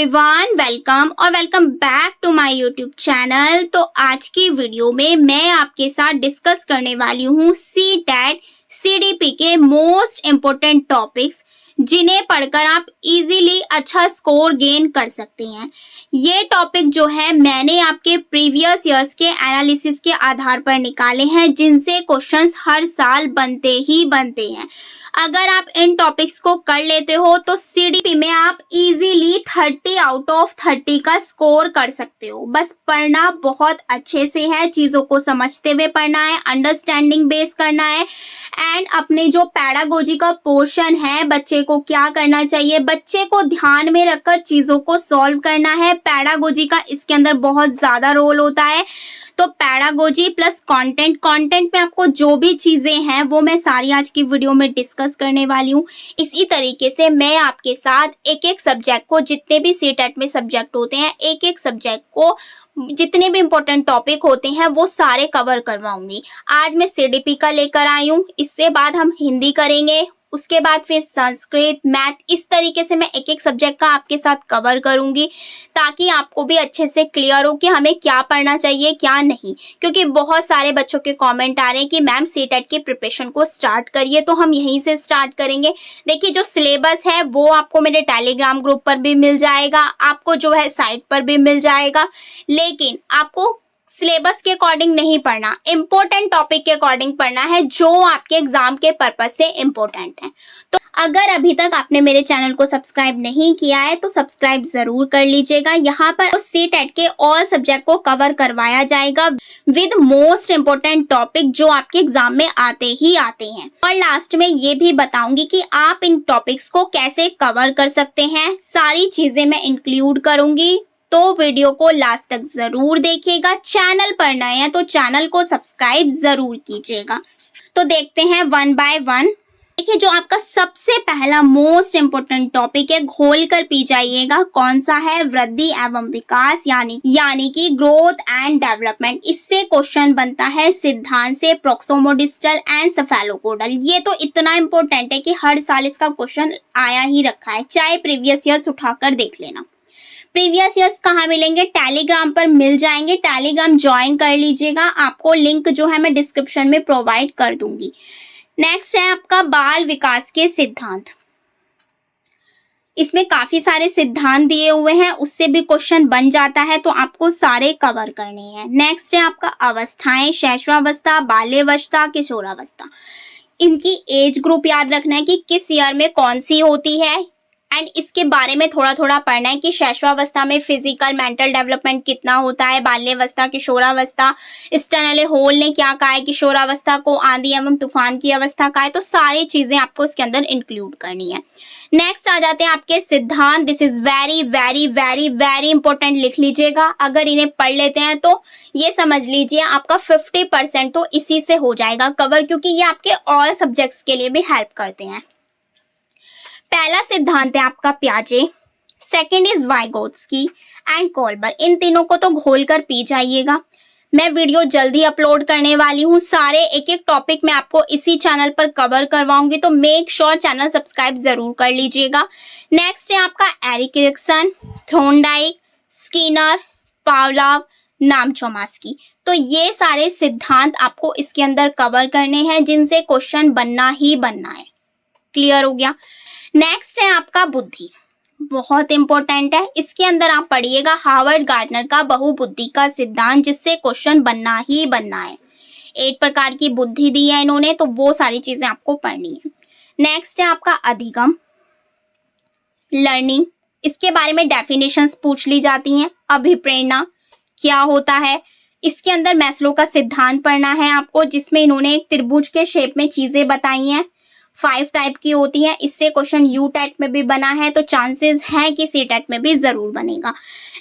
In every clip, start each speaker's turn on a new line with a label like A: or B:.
A: Everyone, welcome back to my YouTube channel. तो आज की वीडियो में मैं आपके साथ डिस्कस करने वाली हूँ सीटेट सीडीपी के मोस्ट इम्पोर्टेंट टॉपिक्स, जिन्हें पढ़कर आप इजीली अच्छा स्कोर गेन कर सकते हैं। ये टॉपिक जो है मैंने आपके प्रीवियस ईयर्स के एनालिसिस के आधार पर निकाले हैं, जिनसे क्वेश्चंस हर साल बनते ही बनते हैं। अगर आप इन टॉपिक्स को कर लेते हो तो सीडीपी में आप इजीली 30 आउट ऑफ 30 का स्कोर कर सकते हो। बस पढ़ना बहुत अच्छे से है, चीज़ों को समझते हुए पढ़ना है, अंडरस्टैंडिंग बेस करना है एंड अपने जो पैडागोजी का पोर्शन है, बच्चे को क्या करना चाहिए, बच्चे को ध्यान में रखकर चीज़ों को सॉल्व करना है। पैडागोजी का इसके अंदर बहुत ज़्यादा रोल होता है। तो पैडागोजी प्लस कंटेंट में आपको जो भी चीजें हैं वो मैं सारी आज की वीडियो में डिस्कस करने वाली हूँ। इसी तरीके से मैं आपके साथ एक एक सब्जेक्ट को, जितने भी सीटेट में सब्जेक्ट होते हैं, एक एक सब्जेक्ट को जितने भी इम्पोर्टेंट टॉपिक होते हैं वो सारे कवर करवाऊंगी। आज मैं सीडीपी का लेकर आई हूँ, इससे बाद हम हिंदी करेंगे, उसके बाद फिर संस्कृत, मैथ, इस तरीके से मैं एक एक सब्जेक्ट का आपके साथ कवर करूंगी, ताकि आपको भी अच्छे से क्लियर हो कि हमें क्या पढ़ना चाहिए क्या नहीं। क्योंकि बहुत सारे बच्चों के कमेंट आ रहे हैं कि मैम सीटेट की प्रिपरेशन को स्टार्ट करिए, तो हम यहीं से स्टार्ट करेंगे। देखिए, जो सिलेबस है वो आपको मेरे टेलीग्राम ग्रुप पर भी मिल जाएगा, आपको जो है साइट पर भी मिल जाएगा, लेकिन आपको सिलेबस के अकॉर्डिंग नहीं पढ़ना, इंपॉर्टेंट टॉपिक के अकॉर्डिंग पढ़ना है, जो आपके एग्जाम के पर्पस से इंपॉर्टेंट है। तो अगर अभी तक आपने मेरे चैनल को सब्सक्राइब नहीं किया है तो सब्सक्राइब जरूर कर लीजिएगा। यहाँ पर सीटेट के ऑल सब्जेक्ट को कवर करवाया जाएगा विद मोस्ट इम्पोर्टेंट टॉपिक, जो आपके एग्जाम में आते ही आते हैं। और लास्ट में ये भी बताऊंगी कि आप इन टॉपिक्स को कैसे कवर कर सकते हैं। सारी चीजें मैं इंक्लूड करूंगी, तो वीडियो को लास्ट तक जरूर देखिएगा। चैनल पर नए हैं तो चैनल को सब्सक्राइब जरूर कीजिएगा। तो देखते हैं वन बाय वन। देखिए, जो आपका सबसे पहला मोस्ट इम्पोर्टेंट टॉपिक है, घोल कर पी जाइएगा, कौन सा है? वृद्धि एवं विकास, यानी कि ग्रोथ एंड डेवलपमेंट। इससे क्वेश्चन बनता है सिद्धांत से, प्रोक्सोमोडिस्टल एंड सेफेलोपोडल। ये तो इतना इम्पोर्टेंट है कि हर साल इसका क्वेश्चन आया ही रखा है, चाहे प्रीवियस ईयर्स उठाकर देख लेना। प्रीवियस ईयर्स कहाँ मिलेंगे? टेलीग्राम पर मिल जाएंगे, टेलीग्राम ज्वाइन कर लीजिएगा। आपको लिंक जो है मैं डिस्क्रिप्शन में प्रोवाइड कर दूंगी। नेक्स्ट है आपका बाल विकास के सिद्धांत। इसमें काफी सारे सिद्धांत दिए हुए हैं, उससे भी क्वेश्चन बन जाता है, तो आपको सारे कवर करने हैं। नेक्स्ट है आपका अवस्थाएं, शैशवावस्था, बाल्यावस्था, किशोरावस्था। इनकी एज ग्रुप याद रखना है कि किस ईयर में कौन सी होती है, एंड इसके बारे में थोड़ा थोड़ा पढ़ना है कि शैशवावस्था में फिजिकल मेंटल डेवलपमेंट कितना होता है, बाल्यावस्था, किशोरावस्था, स्टेनले होल ने क्या कहा है, किशोरावस्था को आंधी एवं तूफान की अवस्था कहा है। तो सारी चीजें आपको इसके अंदर इंक्लूड करनी है। नेक्स्ट आ जाते हैं आपके सिद्धांत। This is very very very very important, लिख लीजिएगा। अगर इन्हें पढ़ लेते हैं तो ये समझ लीजिए आपका 50% तो इसी से हो जाएगा कवर, क्योंकि ये आपके ऑल सब्जेक्ट्स के लिए भी हेल्प करते हैं। पहला सिद्धांत है आपका प्याजे, सेकंड इज वाइगोत्स्की एंड कोल्बर। इन तीनों को तो घोल कर पी जाइएगा। मैं वीडियो जल्दी अपलोड करने वाली हूँ, सारे एक एक टॉपिक मैं आपको इसी चैनल पर कवर करवाऊंगी, तो मेक श्योर चैनल सब्सक्राइब जरूर कर लीजिएगा। नेक्स्ट है आपका Erik Erikson, Thorndike, Skinner, Pavlov, नाम चोमास्की। तो ये सारे सिद्धांत आपको इसके अंदर कवर करने हैं, जिनसे क्वेश्चन बनना ही बनना है। क्लियर हो गया? नेक्स्ट है आपका बुद्धि, बहुत इंपॉर्टेंट है। इसके अंदर आप पढ़िएगा हार्वर्ड गार्डनर का बहुबुद्धि का सिद्धांत, जिससे क्वेश्चन बनना ही बनना है। 8 प्रकार की बुद्धि दी है इन्होंने, तो वो सारी चीजें आपको पढ़नी है। नेक्स्ट है आपका अधिगम, लर्निंग। इसके बारे में डेफिनेशंस पूछ ली जाती हैं। अभिप्रेरणा क्या होता है? इसके अंदर मैस्लो का सिद्धांत पढ़ना है आपको, जिसमें इन्होंने एक त्रिभुज के शेप में चीजें बताई हैं। 5 टाइप की होती है। इससे क्वेश्चन यू टेट में भी बना है, तो चांसेस हैं कि सी टेट में भी जरूर बनेगा।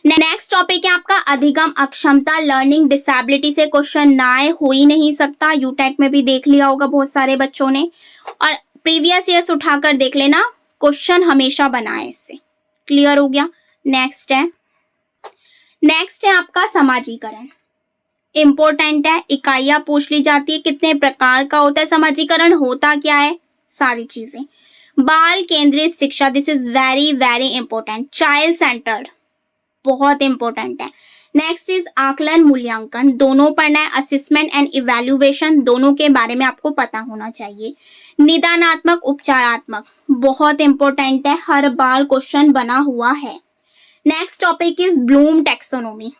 A: नेक्स्ट टॉपिक है आपका अधिगम अक्षमता, लर्निंग डिसेबिलिटी से क्वेश्चन ना आए हो ही नहीं सकता। यू टेट में भी देख लिया होगा बहुत सारे बच्चों ने, और प्रीवियस ईयर्स उठाकर देख लेना, क्वेश्चन हमेशा बना है इससे। क्लियर हो गया? नेक्स्ट है आपका समाजीकरण, इंपॉर्टेंट है। इकाइयां पूछ ली जाती है, कितने प्रकार का होता है समाजीकरण, होता क्या है, सारी चीजें। बाल केंद्रित शिक्षा, this is very very important. Child centred, बहुत इंपॉर्टेंट है। नेक्स्ट इज आकलन मूल्यांकन, दोनों पढ़ना है। असेसमेंट एंड इवैल्यूएशन, दोनों के बारे में आपको पता होना चाहिए। निदानात्मक उपचारात्मक, बहुत इंपॉर्टेंट है, हर बार क्वेश्चन बना हुआ है। Next topic is Bloom taxonomy.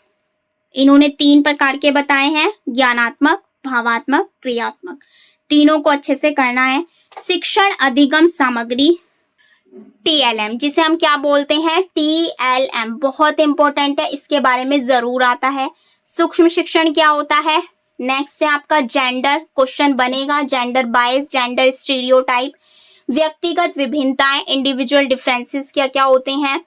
A: इन्होंने 3 प्रकार के बताए हैं, ज्ञानात्मक, भावात्मक, क्रियात्मक। तीनों को अच्छे से करना है। शिक्षण अधिगम सामग्री, TLM, जिसे हम क्या बोलते हैं, TLM, बहुत इंपॉर्टेंट है, इसके बारे में जरूर आता है। सूक्ष्म शिक्षण क्या होता है। नेक्स्ट है आपका जेंडर, क्वेश्चन बनेगा, जेंडर बायस, जेंडर स्टीरियोटाइप। व्यक्तिगत विभिन्नताएं, इंडिविजुअल डिफरेंसेस क्या क्या होते हैं।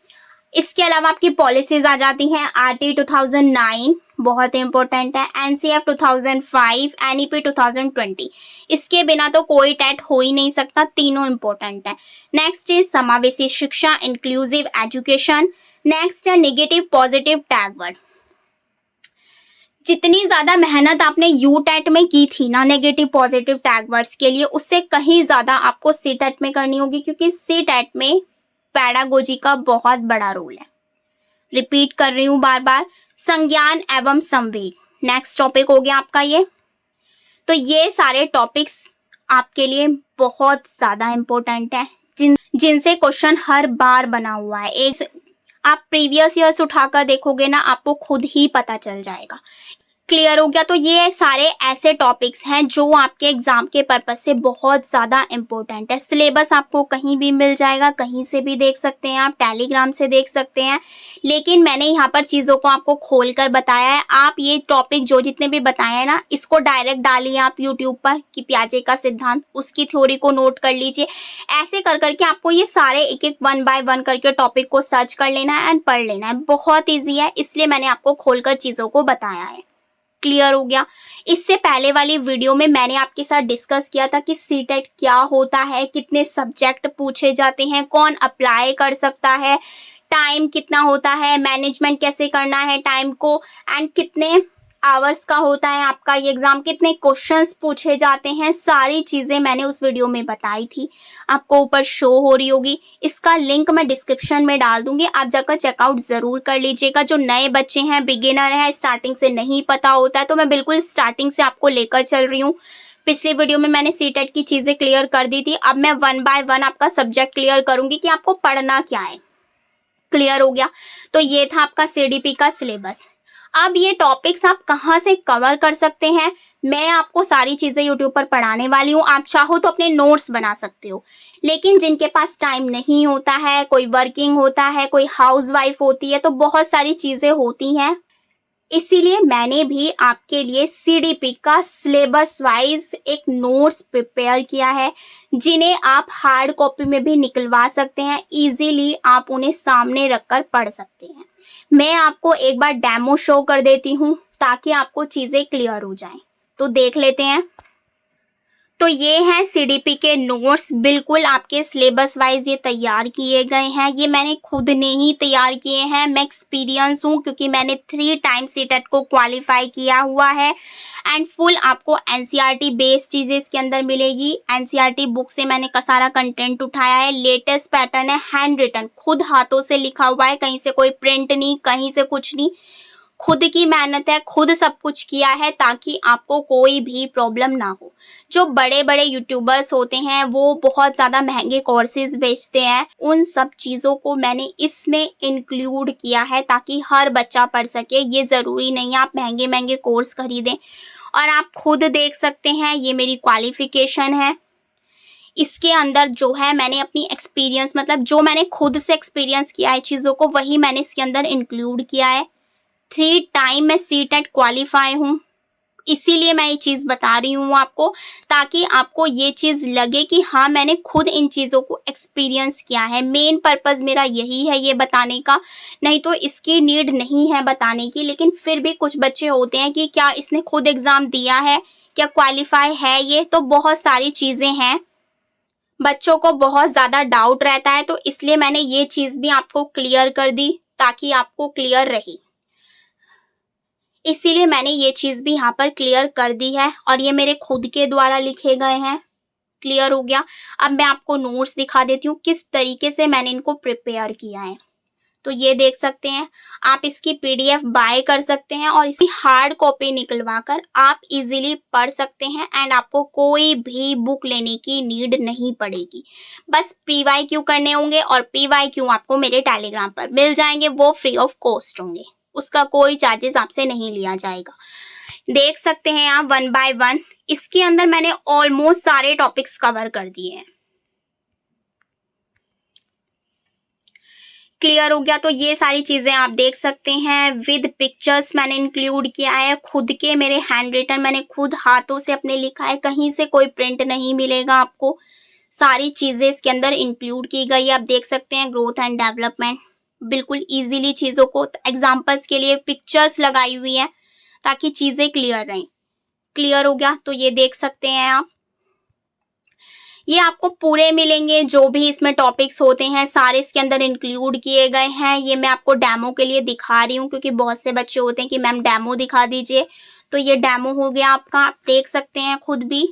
A: इसके अलावा आपकी पॉलिसीज आ जाती हैं, RT 2009 बहुत इंपॉर्टेंट है, NCF 2005, NEP 2020। इसके बिना तो कोई टेट हो ही नहीं सकता, तीनों इंपॉर्टेंट है। नेक्स्ट इज समावेशी शिक्षा, इंक्लूसिव एजुकेशन। नेक्स्ट है नेगेटिव पॉजिटिव टैग वर्ड। जितनी ज्यादा मेहनत आपने यूटेट में की थी ना नेगेटिव पॉजिटिव टैग वर्ड्स के लिए, उससे कहीं ज्यादा आपको सीटेट में करनी होगी, क्योंकि सीटेट में पैडागोजी का बहुत बड़ा रोल है। रिपीट कर रही हूं बार बार, संज्ञान एवं संवेग। नेक्स्ट टॉपिक हो गया आपका ये। तो ये सारे टॉपिक्स आपके लिए बहुत ज्यादा इंपॉर्टेंट है, जिनसे क्वेश्चन हर बार बना हुआ है। एक आप प्रीवियस ईयर्स उठाकर देखोगे ना, आपको खुद ही पता चल जाएगा। क्लियर हो गया। तो ये सारे ऐसे टॉपिक्स हैं जो आपके एग्जाम के पर्पस से बहुत ज्यादा इंपॉर्टेंट है। सिलेबस आपको कहीं भी मिल जाएगा, कहीं से भी देख सकते हैं, आप टेलीग्राम से देख सकते हैं, लेकिन मैंने यहाँ पर चीजों को आपको खोलकर बताया है। आप ये टॉपिक जो जितने भी बताए हैं ना, इसको डायरेक्ट डालिए आप यूट्यूब पर कि पियाजे का सिद्धांत, उसकी थ्योरी को नोट कर लीजिए। ऐसे कर करके आपको ये सारे एक एक 1 बाय 1 करके टॉपिक को सर्च कर लेना है एंड पढ़ लेना है। बहुत ईजी है, इसलिए मैंने आपको खोलकर चीजों को बताया है। क्लियर हो गया। इससे पहले वाली वीडियो में मैंने आपके साथ डिस्कस किया था कि सीटेट क्या होता है, कितने सब्जेक्ट पूछे जाते हैं, कौन अप्लाई कर सकता है, टाइम कितना होता है, मैनेजमेंट कैसे करना है टाइम को, एंड कितने आवर्स का होता है आपका ये एग्जाम, कितने क्वेश्चंस पूछे जाते हैं, सारी चीजें मैंने उस वीडियो में बताई थी। आपको ऊपर शो हो रही होगी, इसका लिंक मैं डिस्क्रिप्शन में डाल दूंगी, आप जाकर चेकआउट जरूर कर लीजिएगा। जो नए बच्चे हैं, बिगिनर हैं, स्टार्टिंग से नहीं पता होता है, तो मैं बिल्कुल स्टार्टिंग से आपको लेकर चल रही हूँ। पिछली वीडियो में मैंने सीटेट की चीजें क्लियर कर दी थी, अब मैं 1 बाय 1 आपका सब्जेक्ट क्लियर करूंगी कि आपको पढ़ना क्या है। क्लियर हो गया। तो ये था आपका CDP का सिलेबस। अब ये टॉपिक्स आप कहाँ से कवर कर सकते हैं, मैं आपको सारी चीजें यूट्यूब पर पढ़ाने वाली हूँ। आप चाहो तो अपने नोट्स बना सकते हो, लेकिन जिनके पास टाइम नहीं होता है, कोई वर्किंग होता है, कोई हाउसवाइफ होती है, तो बहुत सारी चीजें होती हैं, इसीलिए मैंने भी आपके लिए CDP का सिलेबस वाइज एक नोट्स प्रिपेयर किया है, जिन्हें आप हार्ड कॉपी में भी निकलवा सकते हैं। इजीली आप उन्हें सामने रखकर पढ़ सकते हैं। मैं आपको एक बार डेमो शो कर देती हूँ ताकि आपको चीजें क्लियर हो जाएं। तो देख लेते हैं। तो ये हैं CDP के नोट्स, बिल्कुल आपके सिलेबस वाइज ये तैयार किए गए हैं। ये मैंने खुद ने ही तैयार किए हैं, मैं एक्सपीरियंस हूँ क्योंकि मैंने 3 टाइम सीटेट को क्वालिफाई किया हुआ है। एंड फुल आपको NCERT बेस्ड चीजें इसके अंदर मिलेगी। NCERT बुक से मैंने का सारा कंटेंट उठाया है, लेटेस्ट पैटर्न है, हैंड रिटन, खुद हाथों से लिखा हुआ है, कहीं से कोई प्रिंट नहीं, कहीं से कुछ नहीं, खुद की मेहनत है, खुद सब कुछ किया है ताकि आपको कोई भी प्रॉब्लम ना हो। जो बड़े बड़े यूट्यूबर्स होते हैं वो बहुत ज़्यादा महंगे कोर्सेज बेचते हैं, उन सब चीज़ों को मैंने इसमें इंक्लूड किया है ताकि हर बच्चा पढ़ सके। ये ज़रूरी नहीं है आप महंगे महंगे कोर्स खरीदें, और आप खुद देख सकते हैं ये मेरी क्वालिफिकेशन है। इसके अंदर जो है मैंने अपनी एक्सपीरियंस, मतलब जो मैंने खुद से एक्सपीरियंस किया है चीज़ों को, वही मैंने इसके अंदर इंक्लूड किया है। 3 टाइम मैं सीटेट क्वालिफाई हूँ, इसीलिए मैं ये चीज़ बता रही हूँ आपको, ताकि आपको ये चीज़ लगे कि हाँ मैंने खुद इन चीज़ों को एक्सपीरियंस किया है। मेन पर्पस मेरा यही है ये बताने का, नहीं तो इसकी नीड नहीं है बताने की। लेकिन फिर भी कुछ बच्चे होते हैं कि क्या इसने खुद एग्ज़ाम दिया है, क्या क्वालिफाई है ये, तो बहुत सारी चीज़ें हैं, बच्चों को बहुत ज़्यादा डाउट रहता है, तो इसलिए मैंने ये चीज़ भी आपको क्लियर कर दी ताकि आपको क्लियर रहे। इसीलिए मैंने ये चीज़ भी यहाँ पर क्लियर कर दी है, और ये मेरे खुद के द्वारा लिखे गए हैं। क्लियर हो गया। अब मैं आपको नोट्स दिखा देती हूँ किस तरीके से मैंने इनको प्रिपेयर किया है। तो ये देख सकते हैं, आप इसकी पीडीएफ बाय कर सकते हैं और इसकी हार्ड कॉपी निकलवा कर आप इजीली पढ़ सकते हैं एंड आपको कोई भी बुक लेने की नीड नहीं पड़ेगी। बस पीवाईक्यू करने होंगे और पीवाईक्यू आपको मेरे टेलीग्राम पर मिल जाएंगे, वो फ्री ऑफ कॉस्ट होंगे, उसका कोई चार्जेस आपसे नहीं लिया जाएगा। देख सकते हैं आप वन बाय वन, इसके अंदर मैंने ऑलमोस्ट सारे टॉपिक्स कवर कर दिए हैं। क्लियर हो गया। तो ये सारी चीजें आप देख सकते हैं, विद पिक्चर्स मैंने इंक्लूड किया है, खुद के मेरे हैंड रिटन, मैंने खुद हाथों से अपने लिखा है, कहीं से कोई प्रिंट नहीं मिलेगा आपको। सारी चीजें इसके अंदर इंक्लूड की गई है। आप देख सकते हैं ग्रोथ एंड डेवलपमेंट, बिल्कुल इजीली चीजों को एग्जांपल्स के लिए पिक्चर्स लगाई हुई है ताकि चीजें क्लियर रहें। क्लियर हो गया। तो ये देख सकते हैं आप, ये आपको पूरे मिलेंगे, जो भी इसमें टॉपिक्स होते हैं सारे इसके अंदर इंक्लूड किए गए हैं। ये मैं आपको डेमो के लिए दिखा रही हूँ क्योंकि बहुत से बच्चे होते हैं कि मैम डेमो दिखा दीजिए, तो ये डेमो हो गया आपका, आप देख सकते हैं खुद भी।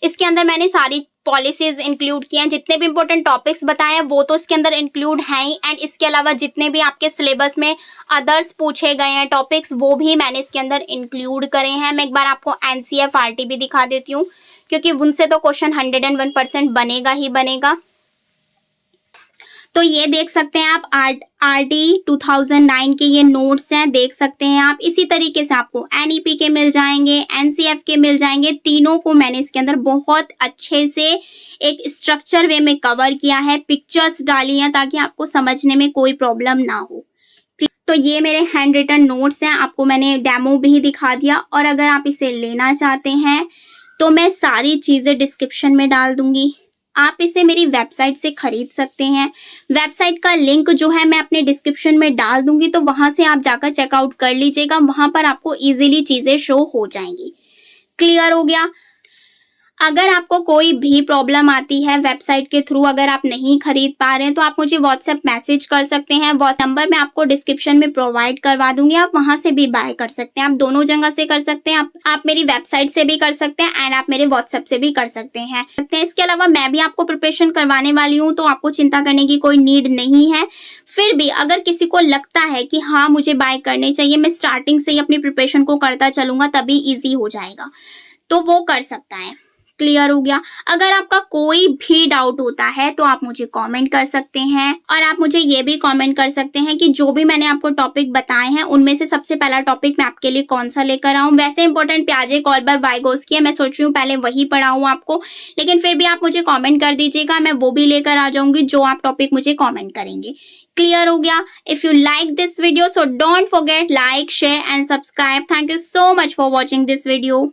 A: इसके अंदर मैंने सारी पॉलिसीज इंक्लूड किए हैं, जितने भी इंपॉर्टेंट टॉपिक्स बताए हैं वो तो इसके अंदर इंक्लूड हैं ही, एंड इसके अलावा जितने भी आपके सिलेबस में अदर्स पूछे गए हैं टॉपिक्स वो भी मैंने इसके अंदर इंक्लूड करे हैं। मैं एक बार आपको एनसीईआरटी भी दिखा देती हूँ क्योंकि उनसे तो क्वेश्चन 101% बनेगा ही बनेगा। तो ये देख सकते हैं आप आरटी 2009 के ये नोट्स हैं, देख सकते हैं आप। इसी तरीके से आपको एनईपी के मिल जाएंगे, एनसीएफ के मिल जाएंगे, तीनों को मैंने इसके अंदर बहुत अच्छे से एक स्ट्रक्चर वे में कवर किया है, पिक्चर्स डाली हैं ताकि आपको समझने में कोई प्रॉब्लम ना हो। तो ये मेरे हैंड रिटन नोट्स हैं, आपको मैंने डेमो भी दिखा दिया, और अगर आप इसे लेना चाहते हैं तो मैं सारी चीजें डिस्क्रिप्शन में डाल दूंगी, आप इसे मेरी वेबसाइट से खरीद सकते हैं। वेबसाइट का लिंक जो है मैं अपने डिस्क्रिप्शन में डाल दूंगी, तो वहां से आप जाकर चेकआउट कर लीजिएगा, वहां पर आपको इजीली चीजें शो हो जाएंगी। क्लियर हो गया। अगर आपको कोई भी प्रॉब्लम आती है वेबसाइट के थ्रू, अगर आप नहीं खरीद पा रहे हैं तो आप मुझे व्हाट्सएप मैसेज कर सकते हैं, वो नंबर मैं आपको डिस्क्रिप्शन में प्रोवाइड करवा दूंगी, आप वहां से भी बाय कर सकते हैं, आप दोनों जगह से कर सकते हैं, आप मेरी वेबसाइट से भी कर सकते हैं एंड आप मेरे व्हाट्सएप से भी कर सकते हैं। इसके अलावा मैं भी आपको प्रिपरेशन करवाने वाली हूँ, तो आपको चिंता करने की कोई नीड नहीं है। फिर भी अगर किसी को लगता है कि हाँ मुझे बाय करने चाहिए, मैं स्टार्टिंग से ही अपनी प्रिपरेशन को करता चलूंगा तभी ईजी हो जाएगा, तो वो कर सकता है। क्लियर हो गया। अगर आपका कोई भी डाउट होता है तो आप मुझे कमेंट कर सकते हैं, और आप मुझे ये भी कमेंट कर सकते हैं कि जो भी मैंने आपको टॉपिक बताए हैं उनमें से सबसे पहला टॉपिक मैं आपके लिए कौन सा लेकर आऊं। वैसे इंपॉर्टेंट प्याजे कॉलबर वाइगोस की है, मैं सोच रही हूँ पहले वही पढ़ाऊं आपको, लेकिन फिर भी आप मुझे कॉमेंट कर दीजिएगा, मैं वो भी लेकर आ जाऊंगी जो आप टॉपिक मुझे कॉमेंट करेंगे। क्लियर हो गया। If you like this video so don't forget like, share and subscribe. Thank you so much for watching this video.